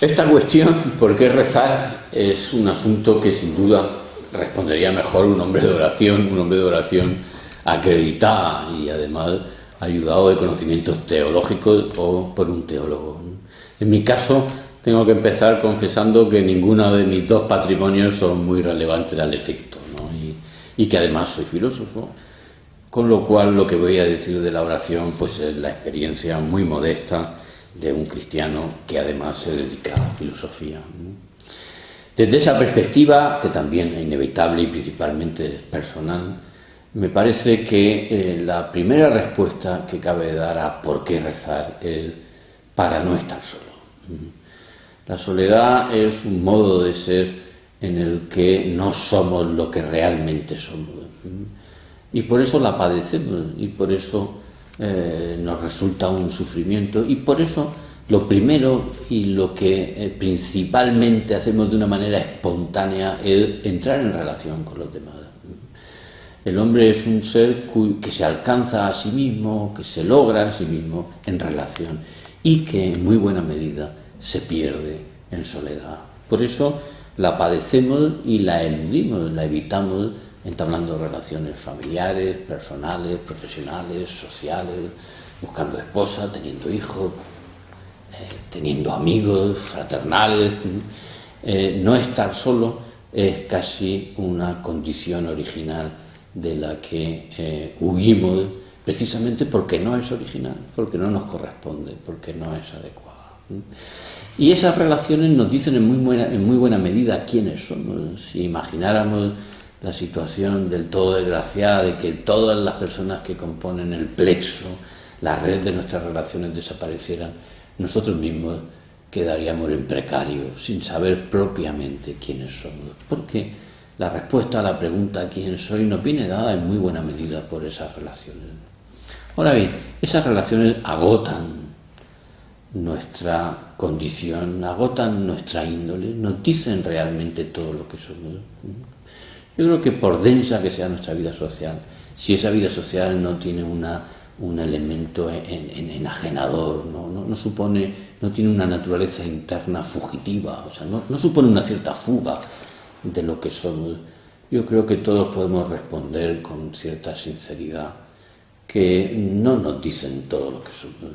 Esta cuestión, ¿por qué rezar?, es un asunto que sin duda respondería mejor un hombre de oración acreditada y además ayudado de conocimientos teológicos o por un teólogo. En mi caso, tengo que empezar confesando que ninguno de mis dos patrimonios son muy relevantes al efecto, ¿no? Y que además soy filósofo, con lo cual lo que voy a decir de la oración pues es la experiencia muy modesta de un cristiano que además se dedica a la filosofía. Desde esa perspectiva, que también es inevitable y principalmente personal, me parece que la primera respuesta que cabe dar a por qué rezar es para no estar solo. La soledad es un modo de ser en el que no somos lo que realmente somos. Y por eso la padecemos, y por eso nos resulta un sufrimiento, y por eso lo primero y lo que principalmente hacemos de una manera espontánea es entrar en relación con los demás. El hombre es un ser que se alcanza a sí mismo, que se logra a sí mismo en relación y que en muy buena medida se pierde en soledad. Por eso la padecemos y la eludimos, la evitamos entablando relaciones familiares, personales, profesionales, sociales, buscando esposa, teniendo hijos, teniendo amigos fraternales. No estar solo es casi una condición original de la que huimos, precisamente porque no es original, porque no nos corresponde, porque no es adecuada. Y esas relaciones nos dicen en muy buena medida quiénes somos. Si imagináramos la situación del todo desgraciada de que todas las personas que componen el plexo, la red de nuestras relaciones desaparecieran, nosotros mismos quedaríamos en precario, sin saber propiamente quiénes somos, porque la respuesta a la pregunta ¿quién soy? Nos viene dada en muy buena medida por esas relaciones. Ahora bien, esas relaciones agotan nuestra condición, agotan nuestra índole, nos dicen realmente todo lo que somos. Yo creo que por densa que sea nuestra vida social, si esa vida social no tiene un elemento enajenador, no tiene una naturaleza interna fugitiva, o sea, no supone una cierta fuga de lo que somos, yo creo que todos podemos responder con cierta sinceridad que no nos dicen todo lo que somos,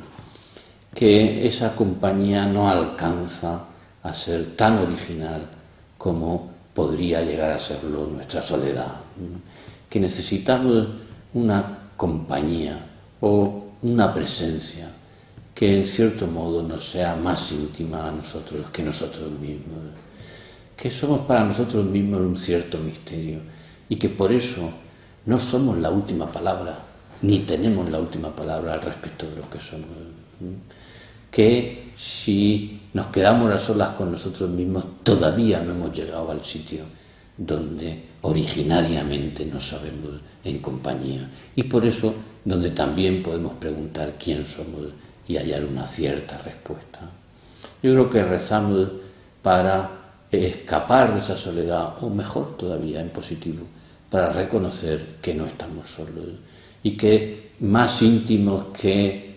que esa compañía no alcanza a ser tan original como podría llegar a serlo nuestra soledad, que necesitamos una compañía o una presencia que en cierto modo nos sea más íntima a nosotros que nosotros mismos, que somos para nosotros mismos un cierto misterio y que por eso no somos la última palabra, ni tenemos la última palabra al respecto de lo que somos. Que si nos quedamos a solas con nosotros mismos, todavía no hemos llegado al sitio donde originariamente nos sabemos en compañía. Y por eso, donde también podemos preguntar quién somos y hallar una cierta respuesta. Yo creo que rezamos para escapar de esa soledad, o mejor todavía, en positivo, para reconocer que no estamos solos y que más íntimos que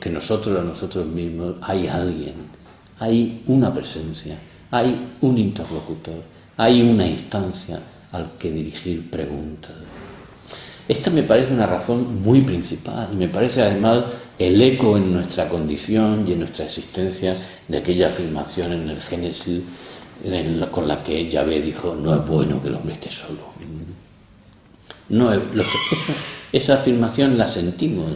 nosotros a nosotros mismos hay alguien, hay una presencia, hay un interlocutor, hay una instancia al que dirigir preguntas. Esta me parece una razón muy principal y me parece además el eco en nuestra condición y en nuestra existencia de aquella afirmación en el Génesis con la que Yahvé dijo: no es bueno que el hombre esté solo. Esa afirmación la sentimos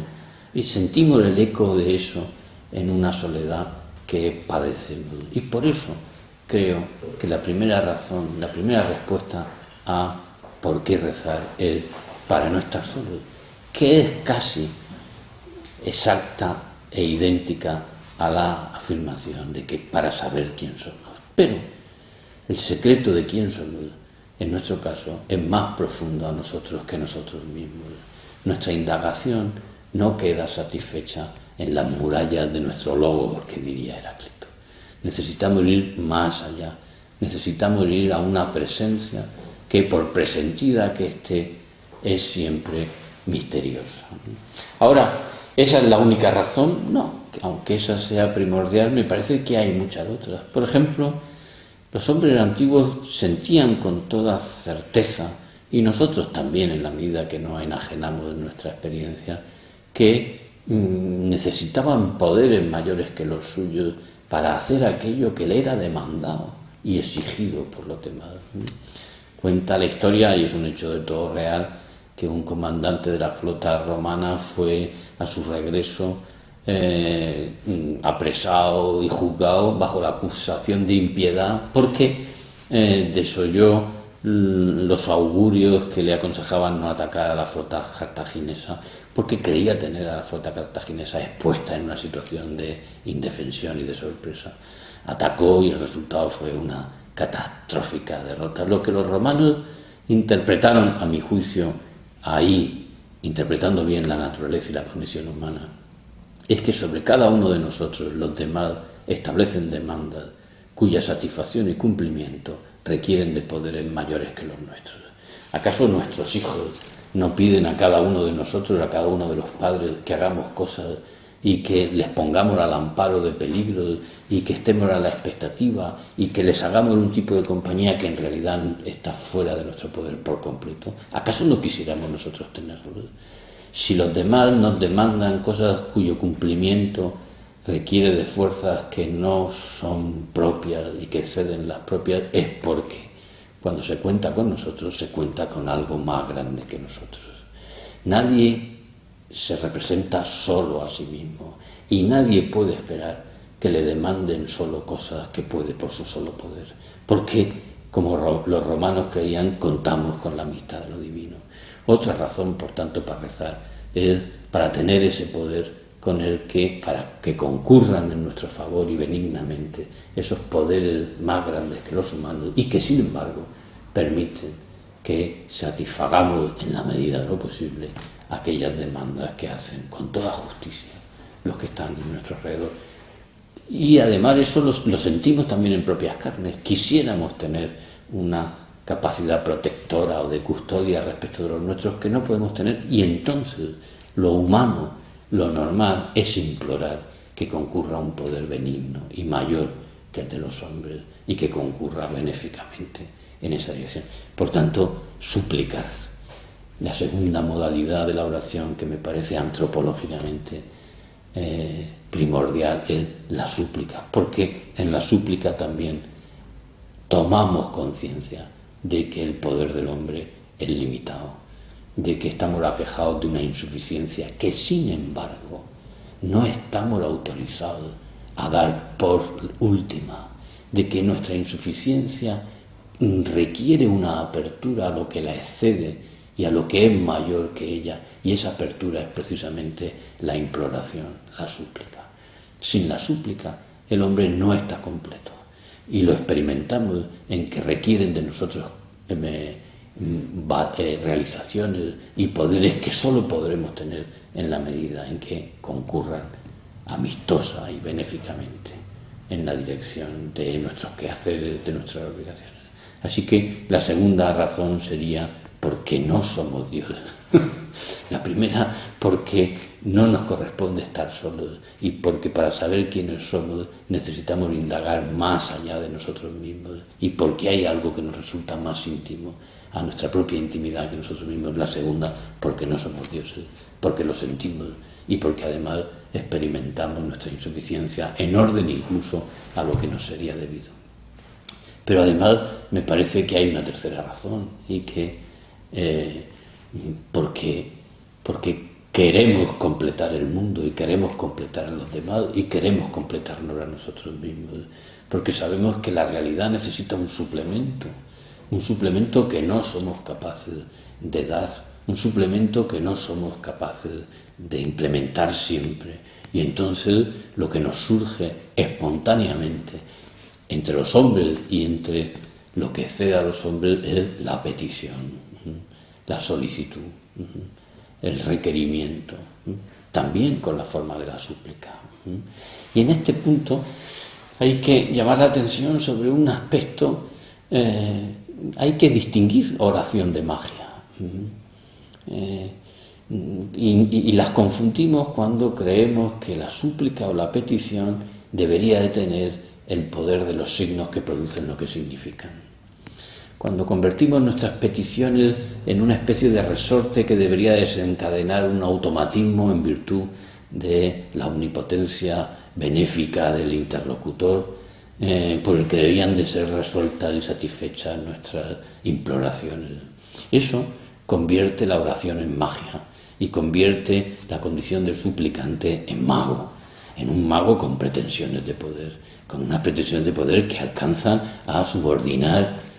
y sentimos el eco de eso en una soledad que padecemos. Y por eso creo que la primera razón, la primera respuesta a por qué rezar es para no estar solos, que es casi exacta e idéntica a la afirmación de que para saber quién somos. Pero el secreto de quién somos, en nuestro caso, es más profundo a nosotros que nosotros mismos. Nuestra indagación no queda satisfecha en las murallas de nuestro logos, que diría Heráclito. Necesitamos ir más allá, Necesitamos ir a una presencia que, por presentida que esté, es siempre misteriosa. Ahora, ¿esa es la única razón? No, aunque esa sea primordial, me parece que hay muchas otras. Por ejemplo, los hombres antiguos sentían con toda certeza, y nosotros también en la medida que nos enajenamos de nuestra experiencia, que necesitaban poderes mayores que los suyos para hacer aquello que le era demandado y exigido por los demás. Cuenta la historia, y es un hecho de todo real, que un comandante de la flota romana fue a su regreso apresado y juzgado bajo la acusación de impiedad porque desoyó los augurios que le aconsejaban no atacar a la flota cartaginesa, porque creía tener a la flota cartaginesa expuesta en una situación de indefensión y de sorpresa. Atacó y el resultado fue una catastrófica derrota. Lo que los romanos interpretaron, a mi juicio, ahí, interpretando bien la naturaleza y la condición humana, es que sobre cada uno de nosotros los demás establecen demandas cuya satisfacción y cumplimiento requieren de poderes mayores que los nuestros. ¿Acaso nuestros hijos no piden a cada uno de nosotros, a cada uno de los padres, que hagamos cosas y que les pongamos al amparo de peligros y que estemos a la expectativa y que les hagamos un tipo de compañía que en realidad está fuera de nuestro poder por completo? ¿Acaso no quisiéramos nosotros tenerlo? Si los demás nos demandan cosas cuyo cumplimiento requiere de fuerzas que no son propias y que exceden las propias, es porque cuando se cuenta con nosotros se cuenta con algo más grande que nosotros. Nadie se representa solo a sí mismo y nadie puede esperar que le demanden solo cosas que puede por su solo poder, porque, como los romanos creían, contamos con la amistad de lo divino. Otra razón, por tanto, para rezar es para tener ese poder con el que, para que concurran en nuestro favor y benignamente esos poderes más grandes que los humanos y que, sin embargo, permiten que satisfagamos en la medida de lo posible aquellas demandas que hacen con toda justicia los que están en nuestro alrededor. Y además eso lo sentimos también en propias carnes. Quisiéramos tener una capacidad protectora o de custodia respecto de los nuestros que no podemos tener, y entonces lo humano, lo normal, es implorar que concurra un poder benigno y mayor que el de los hombres y que concurra benéficamente en esa dirección. Por tanto, suplicar. La segunda modalidad de la oración, que me parece antropológicamente primordial, es la súplica, porque en la súplica también tomamos conciencia de que el poder del hombre es limitado, de que estamos aquejados de una insuficiencia que, sin embargo, no estamos autorizados a dar por última, de que nuestra insuficiencia requiere una apertura a lo que la excede y a lo que es mayor que ella, y esa apertura es precisamente la imploración, la súplica. Sin la súplica el hombre no está completo, y lo experimentamos en que requieren de nosotros realizaciones y poderes que solo podremos tener en la medida en que concurran amistosa y benéficamente en la dirección de nuestros quehaceres, de nuestras obligaciones. Así que la segunda razón sería porque no somos Dios. La primera, porque no nos corresponde estar solos, y porque para saber quiénes somos necesitamos indagar más allá de nosotros mismos, y porque hay algo que nos resulta más íntimo a nuestra propia intimidad que nosotros mismos. La segunda, porque no somos dioses, porque lo sentimos y porque además experimentamos nuestra insuficiencia en orden incluso a lo que nos sería debido. Pero además me parece que hay una tercera razón, y que porque queremos completar el mundo y queremos completar a los demás y queremos completarnos a nosotros mismos, porque sabemos que la realidad necesita un suplemento que no somos capaces de dar, un suplemento que no somos capaces de implementar siempre, y entonces lo que nos surge espontáneamente entre los hombres y entre lo que excede a los hombres es la petición, la solicitud, el requerimiento, también con la forma de la súplica. Y en este punto hay que llamar la atención sobre un aspecto, hay que distinguir oración de magia. Y las confundimos cuando creemos que la súplica o la petición debería de tener el poder de los signos que producen lo que significan. Cuando convertimos nuestras peticiones en una especie de resorte que debería desencadenar un automatismo en virtud de la omnipotencia benéfica del interlocutor, por el que debían de ser resueltas y satisfechas nuestras imploraciones. Eso convierte la oración en magia y convierte la condición del suplicante en mago, en un mago con pretensiones de poder, con unas pretensiones de poder que alcanzan a subordinar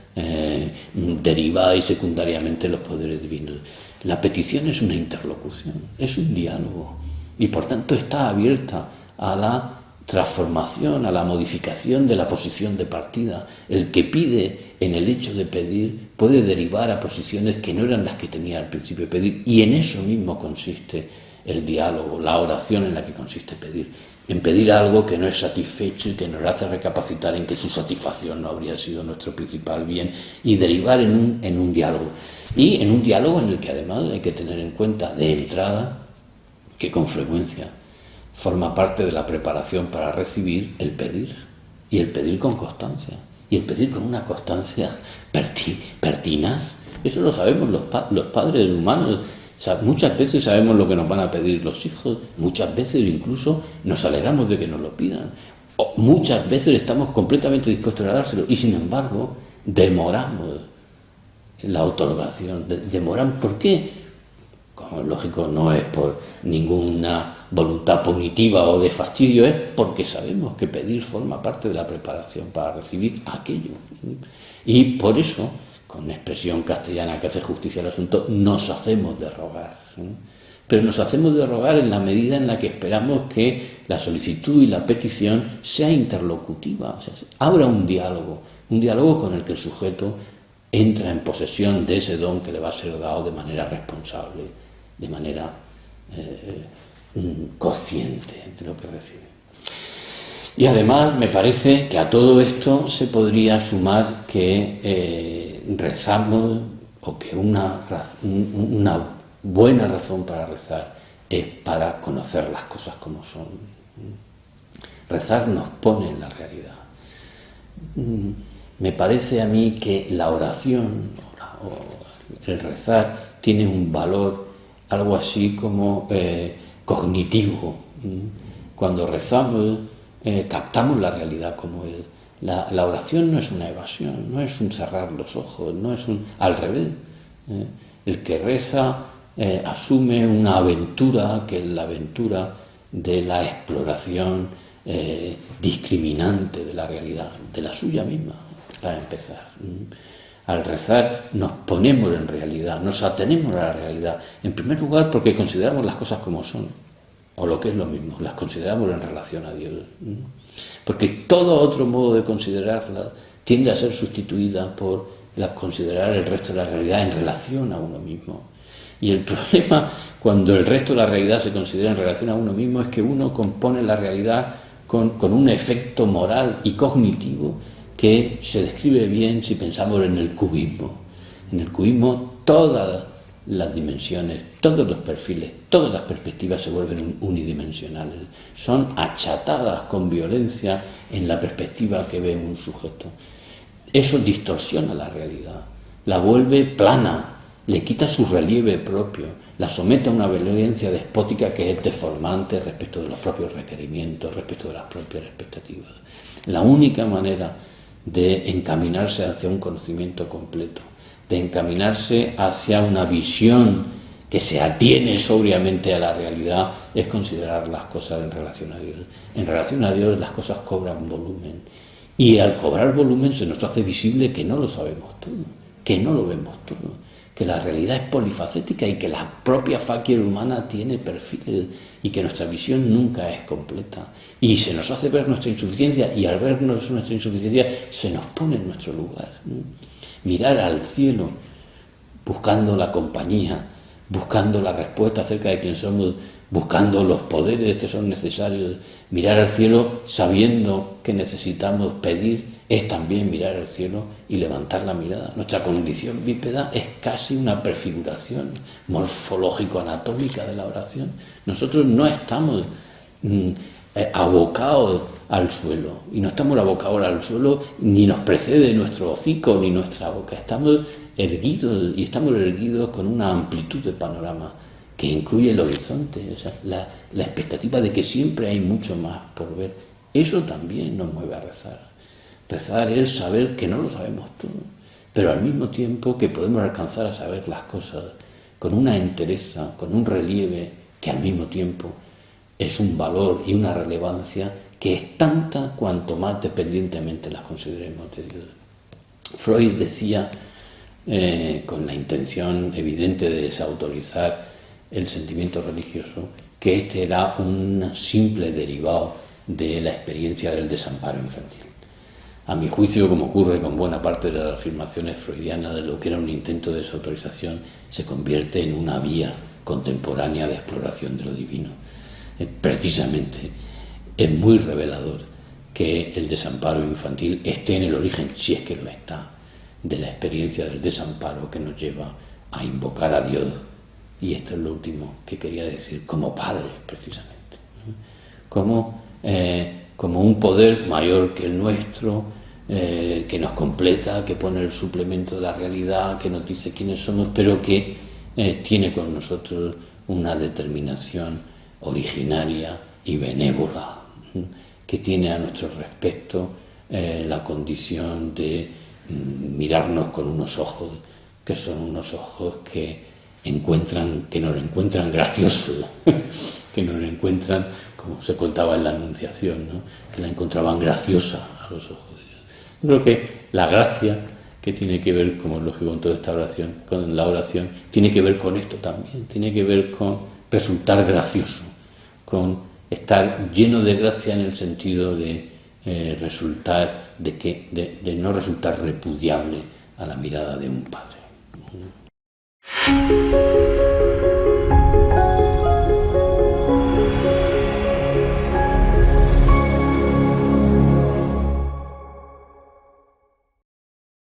derivada y secundariamente los poderes divinos. La petición es una interlocución, es un diálogo y por tanto está abierta a la transformación, a la modificación de la posición de partida. El que pide en el hecho de pedir puede derivar a posiciones que no eran las que tenía al principio de pedir, y en eso mismo consiste el diálogo, la oración en la que consiste pedir, en pedir algo que no es satisfecho y que nos hace recapacitar en que su satisfacción no habría sido nuestro principal bien, y derivar en un diálogo, y en un diálogo en el que además hay que tener en cuenta de entrada que con frecuencia forma parte de la preparación para recibir el pedir, y el pedir con constancia, y el pedir con una constancia pertinaz. Eso lo sabemos los padres humanos. O sea, muchas veces sabemos lo que nos van a pedir los hijos, muchas veces incluso nos alegramos de que nos lo pidan, o muchas veces estamos completamente dispuestos a dárselo, y sin embargo demoramos la otorgación. Demoramos, ¿por qué? Como es lógico, no es por ninguna voluntad punitiva o de fastidio, es porque sabemos que pedir forma parte de la preparación para recibir aquello. Y por eso, con expresión castellana que hace justicia al asunto, nos hacemos de rogar. Pero nos hacemos de rogar en la medida en la que esperamos que la solicitud y la petición sea interlocutiva, o sea, abra un diálogo con el que el sujeto entra en posesión de ese don que le va a ser dado de manera responsable, de manera consciente de lo que recibe. Y además me parece que a todo esto se podría sumar que rezamos, o que una buena razón para rezar es para conocer las cosas como son. Rezar nos pone en la realidad. Me parece a mí que la oración o el rezar tiene un valor algo así como cognitivo. Cuando rezamos captamos la realidad como es. La oración no es una evasión, no es un cerrar los ojos, no es al revés. El que reza asume una aventura que es la aventura de la exploración discriminante de la realidad, de la suya misma, para empezar. Al rezar nos ponemos en realidad, nos atenemos a la realidad, en primer lugar porque consideramos las cosas como son, o lo que es lo mismo, las consideramos en relación a Dios. Porque todo otro modo de considerarla tiende a ser sustituida por considerar el resto de la realidad en relación a uno mismo. Y el problema cuando el resto de la realidad se considera en relación a uno mismo es que uno compone la realidad con un efecto moral y cognitivo que se describe bien si pensamos en el cubismo. En el cubismo todas las dimensiones, todos los perfiles, todas las perspectivas se vuelven unidimensionales, son achatadas con violencia en la perspectiva que ve un sujeto. Eso distorsiona la realidad, la vuelve plana, le quita su relieve propio, la somete a una violencia despótica que es deformante respecto de los propios requerimientos, respecto de las propias expectativas. La única manera de encaminarse hacia un conocimiento completo, de encaminarse hacia una visión que se atiene sobriamente a la realidad, es considerar las cosas en relación a Dios. En relación a Dios las cosas cobran volumen, y al cobrar volumen se nos hace visible que no lo sabemos todo, que no lo vemos todo, que la realidad es polifacética y que la propia facie humana tiene perfiles y que nuestra visión nunca es completa. Y se nos hace ver nuestra insuficiencia, y al vernos nuestra insuficiencia se nos pone en nuestro lugar. Mirar al cielo buscando la compañía, buscando la respuesta acerca de quién somos, buscando los poderes que son necesarios. Mirar al cielo sabiendo que necesitamos pedir es también mirar al cielo y levantar la mirada. Nuestra condición bípeda es casi una prefiguración morfológico-anatómica de la oración. Nosotros no estamos abocados al suelo, y no estamos abocados al suelo, ni nos precede nuestro hocico ni nuestra boca. Estamos erguidos, y estamos erguidos con una amplitud de panorama que incluye el horizonte, o sea, la expectativa de que siempre hay mucho más por ver. Eso también nos mueve a rezar. Rezar es saber que no lo sabemos todo, pero al mismo tiempo que podemos alcanzar a saber las cosas con una entereza, con un relieve que al mismo tiempo es un valor y una relevancia que es tanta cuanto más dependientemente las consideremos de Dios. Freud decía, con la intención evidente de desautorizar el sentimiento religioso, que este era un simple derivado de la experiencia del desamparo infantil. A mi juicio, como ocurre con buena parte de las afirmaciones freudianas, de lo que era un intento de desautorización se convierte en una vía contemporánea de exploración de lo divino. Precisamente es muy revelador que el desamparo infantil esté en el origen, si es que lo está, de la experiencia del desamparo que nos lleva a invocar a Dios. Y esto es lo último que quería decir, como Padre, precisamente, como un poder mayor que el nuestro, que nos completa, que pone el suplemento de la realidad, que nos dice quiénes somos, pero que tiene con nosotros una determinación originaria y benévola, que tiene a nuestro respecto la condición de mirarnos con unos ojos que son unos ojos que nos encuentran graciosos, que nos encuentran, como se contaba en la Anunciación, ¿no? Que la encontraban graciosa a los ojos de Dios. Yo creo que la gracia, que tiene que ver, como es lógico en toda esta oración, con la oración, tiene que ver con esto también, tiene que ver con resultar gracioso, con estar lleno de gracia en el sentido de de no resultar repudiable a la mirada de un padre.